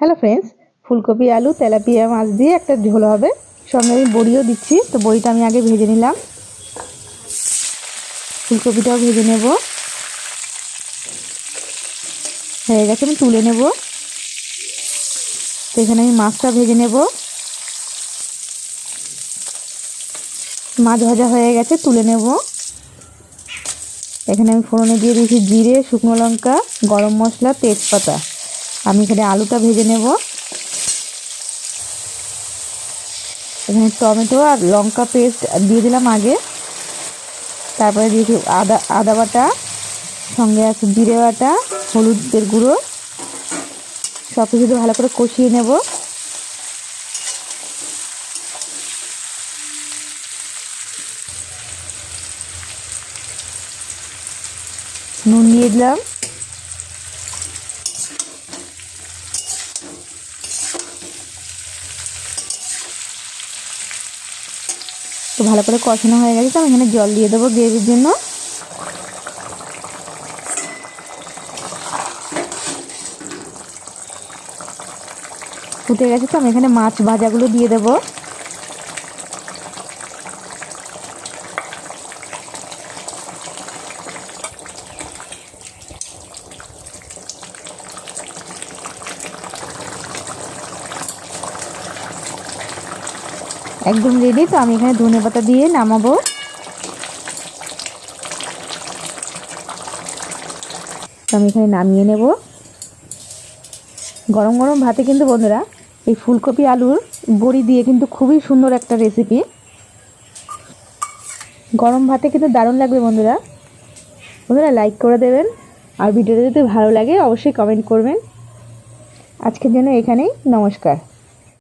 Hello friends, ফুলকপি আলু tilapia মাছ দিয়ে একটা ঝোল হবে। সঙ্গে আমি বড়িও দিচ্ছি। তো বড়িটা আমি আগে ভেজে নিলাম, ফুলকপিটাও ভেজে নেব। হয়ে গেছে, আমি তুলে নেব। তো এখানে আমি মাছটা ভেজে নেব। মাছ ভাজা হয়ে গেছে, তুলে নেব। এখানে আমি ফোড়নে দিয়ে দিয়েছি জিরে, শুকনো লঙ্কা, গরম মশলা, তেজপাতা। আমি এখানে আলুটা ভেজে নেব। এখানে টমেটো আর লঙ্কা পেস্ট দিয়ে দিলাম আগে। তারপরে দিয়েছি আদা বাটা, সঙ্গে আছে জিরে বাটা, হলুদের গুঁড়ো। সব কিছু ভালো করে কষিয়ে নেব। নুন দিয়ে দিলাম। তো ভালো করে কষানো হয়ে গেছে। তো আমি এখানে জল দিয়ে দেবো গ্রেভির জন্য। ফুটে গেছে, তো আমি এখানে মাছ ভাজাগুলো দিয়ে দেবো। একদম রেডি। তো আমি এখানে ধনেপাতা দিয়ে নামাবো। তো আমি এখানে নামিয়ে নেব। গরম গরম ভাতে কিন্তু বন্ধুরা এই ফুলকপি আলুর বড়ি দিয়ে কিন্তু খুবই সুন্দর একটা রেসিপি। গরম ভাতে কিন্তু দারুণ লাগবে বন্ধুরা। বন্ধুরা লাইক করে দেবেন, আর ভিডিওটা যদি ভালো লাগে অবশ্যই কমেন্ট করবেন। আজকের জন্য এখানেই, নমস্কার।